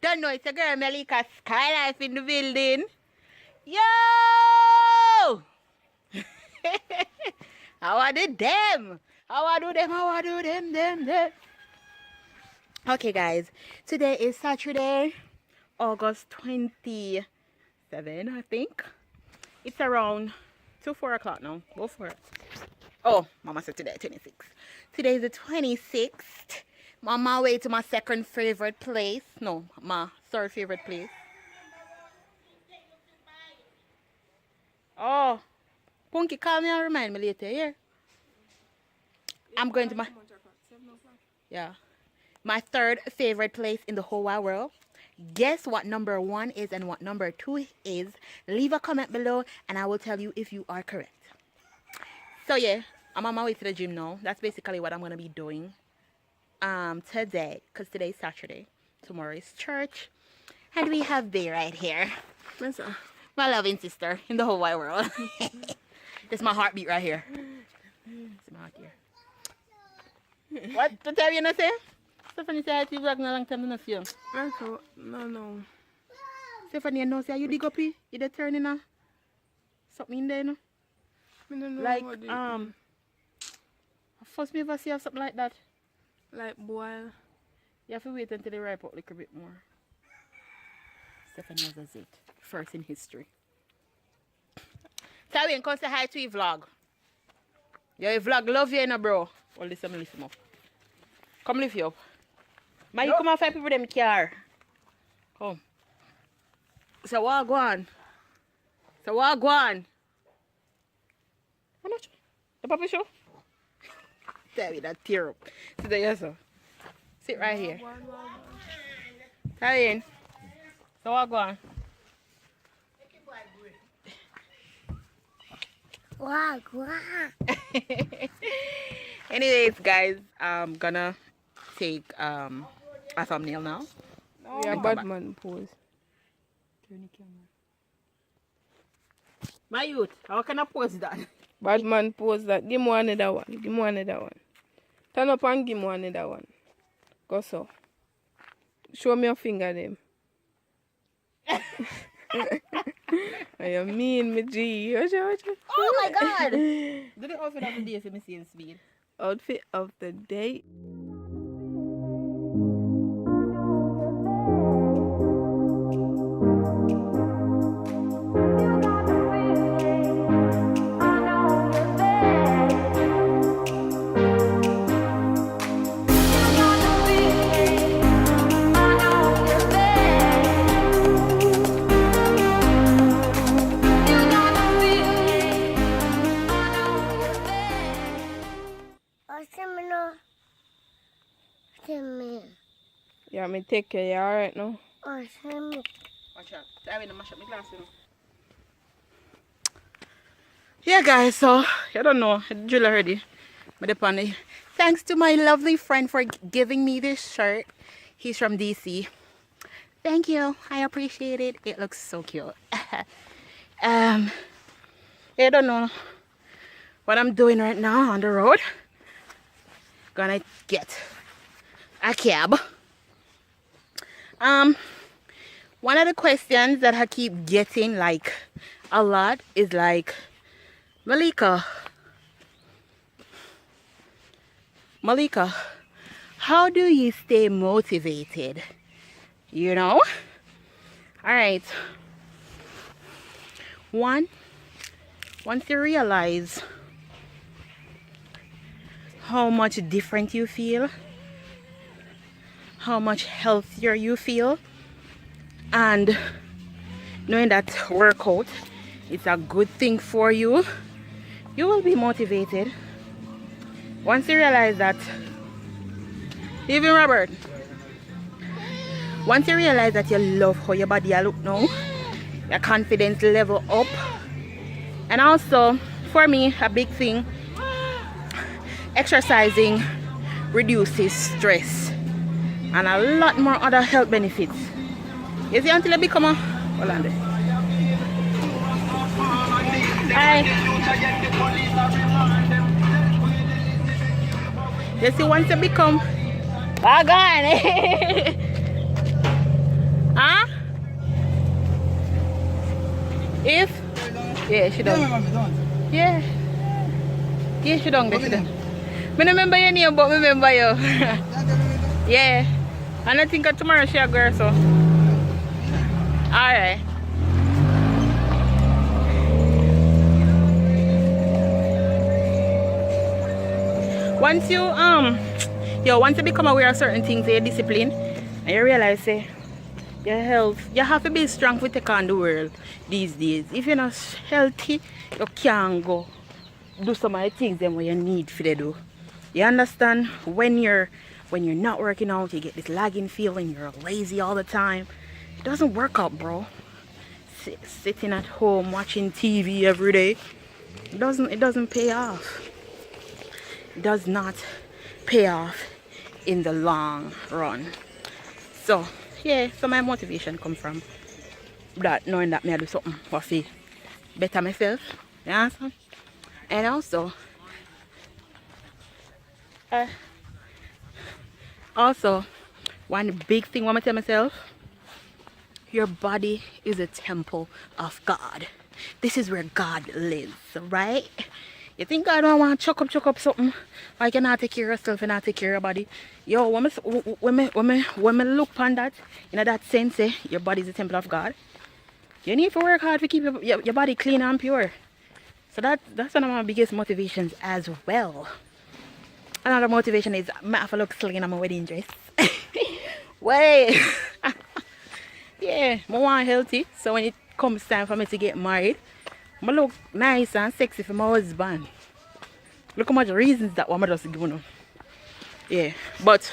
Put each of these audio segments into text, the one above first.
don't know, it's a girl, MELICASKYLIFE in the building. Yo! How I do them? How I do them? How I do them? Okay, guys. Today is Saturday, August 27, I think. It's around 4 o'clock now. Go for it. Oh, Mama said today, 26. Today is the 26th. I'm on my way to my second favorite place. No, my third favorite place. Oh, Punky, call me and remind me later, yeah? I'm going to my... Yeah. My third favorite place in the whole wide world. Guess what number 1 is and what number 2 is. Leave a comment below and I will tell you if you are correct. So yeah, I'm on my way to the gym now. That's basically what I'm going to be doing today, because today is Saturday. Tomorrow is church. And we have Bay right here. My loving sister in the whole wide world. This is my heartbeat right here. It's my heart here. What? What time you not say? Stephanie said you vlog na long time na see you. No. Stephanie, no say you dig up here? You dey turn in a something in there, no? I don't know Like what first me ever see have something like that. like boil. You have to wait until they ripe up a little bit more. Stephanie has a zit. First in history. Tawin, come say hi to your vlog. Your vlog love you, bro. Well, listen, lift him up. Come lift you up. Man, you come and find people them car. Come. So what go on? So what go on? How much? The puppy show? Tell me that tear up. Sit there, yes, sir. Sit right here. Tawin. So what go on? Wow. Anyways, guys, I'm gonna take a thumbnail now. Yeah, Batman pose. Turn the camera. My youth, how can I pose that? Batman pose that. Give me another one. Turn up and give me another one. Go so. Show me your finger them. I mean, me G. Oh my God! Do the outfit of the day for me seeing speed. Outfit of the day. Yeah, me take care, you alright now? Watch out. I will mash up my glass, you know. Yeah, guys, so, I don't know, I drill already. But thanks to my lovely friend for giving me this shirt. He's from DC. Thank you. I appreciate it. It looks so cute. I don't know what I'm doing right now on the road. Gonna get a cab. One of the questions that I keep getting like a lot is like, Malika, how do you stay motivated? You know? Alright. Once you realize how much different you feel, how much healthier you feel, and knowing that workout is a good thing for you, you will be motivated. Once you realize that, even Robert, once you realize that you love how your body look now, your confidence level up, and also for me a big thing, exercising reduces stress and a lot more other health benefits. You see, until I become a... Hold on there. Hi. You see, once you become... Oh, God. Huh? If? Yeah, she done. Yeah. Yeah, she done. She done. I don't remember your name, but I remember you. Yeah. And I think tomorrow she a girl, so. Alright. Once you become aware of certain things, your discipline, and you realize your health, you have to be strong to take on the world these days. If you're not healthy, you can't go do some of the things then what you need for to do. You understand? When you're not working out, you get this lagging feeling, you're lazy all the time. It doesn't work out, bro. Sitting at home watching TV every day, it doesn't pay off. It does not pay off in the long run. So yeah, so my motivation come from that, knowing that me I do something for feel better myself. You understand? And also one big thing I want to tell myself, your body is a temple of God. This is where God lives, right? You think God don't want to chuck up something? Like you not take care of yourself and not take care of your body. Yo, when me look upon that, in that sense, your body is a temple of God. You need to work hard to keep your body clean and pure. So that's one of my biggest motivations as well. Another motivation is I have to look sling on my wedding dress. Wait. Yeah, I want healthy. So when it comes time for me to get married, I look nice and sexy for my husband. Look how much reasons that one just give you. Yeah, but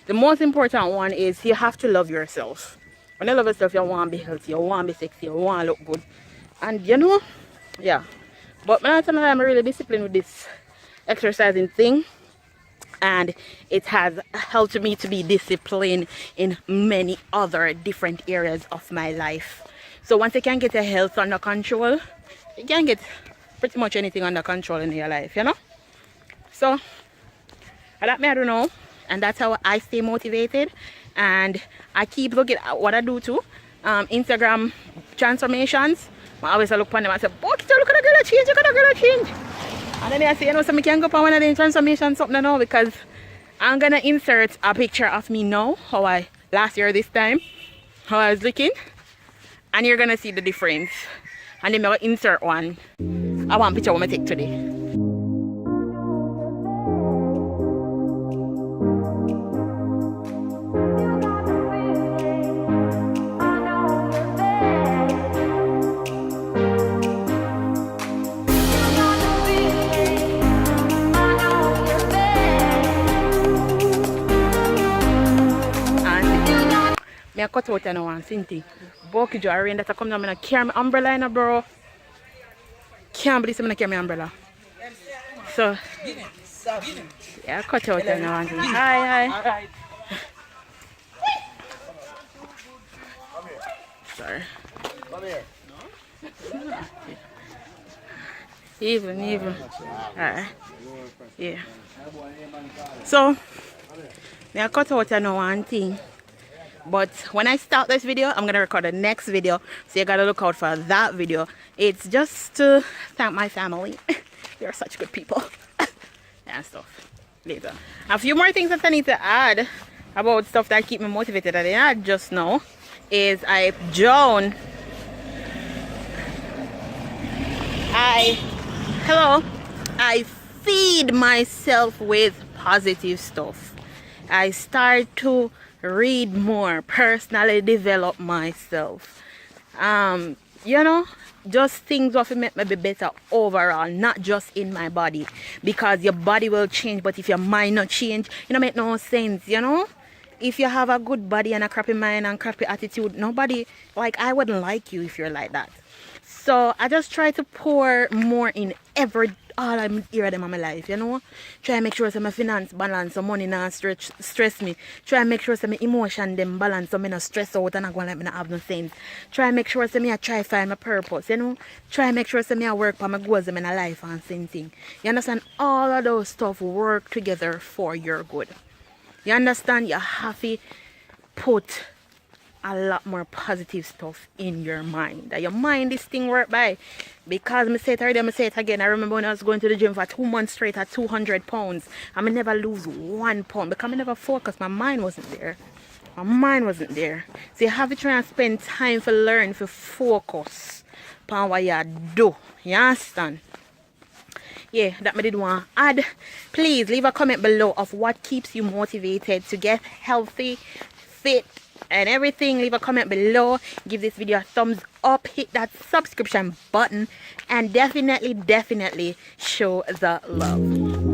the most important one is you have to love yourself. When you love yourself, you want to be healthy, you want to be sexy, you want to look good. And you know, yeah. But I'm really disciplined with this exercising thing. And it has helped me to be disciplined in many other different areas of my life. So once you can get your health under control, you can get pretty much anything under control in your life, you know. So that me I don't know, and that's how I stay motivated. And I keep looking at what I do too. Instagram transformations, I always look upon them and say, "Boy, look at the girl change, look at the girl change." And then I say, you know, so I can go up on one of the transformations something now, because I'm gonna insert a picture of me now, how I last year this time, how I was looking, and you're gonna see the difference. And then I'll insert one. I want picture what I take today. I cut out and one thing. Bulky jar rain that I come down and I carry my umbrella in, bro. Can't believe I'm gonna carry my umbrella. So yeah, I cut out and one thing. Hi. Sorry. Come here. Even. Alright. Yeah. So I cut out and one thing. But when I start this video, I'm going to record the next video. So you got to look out for that video. It's just to thank my family. You're such good people. And stuff. Later. A few more things that I need to add about stuff that keep me motivated. I didn't add just now. Is I feed myself with positive stuff. I start to read more, personally develop myself. You know, just things that make me be better overall, not just in my body, because your body will change, but if your mind not change, it don't make no sense. You know, if you have a good body and a crappy mind and crappy attitude, nobody, like, I wouldn't like you if you're like that. So I just try to pour more in all I'm here them in my life, you know. Try and make sure my finance balance, so money not stress me. Try and make sure my emotion them balance, so me not stress out and I go like me not have no sense. Try and make sure me I try find my purpose, you know. Try and make sure me I work for my goals in my life and same thing. You understand? All of those stuff work together for your good. You understand? You have to put a lot more positive stuff in your mind. That your mind this thing work by. Because I say it already, I say it again. I remember when I was going to the gym for 2 months straight at 200 pounds. I never lose 1 pound because I never focus. My mind wasn't there. My mind wasn't there. So you have to try and spend time for learn, for focus upon what you do. You understand? Yeah, that I did want to add. Please leave a comment below of what keeps you motivated to get healthy, fit, and everything. Leave a comment below. Give this video a thumbs up. Hit that subscription button. And definitely show the love.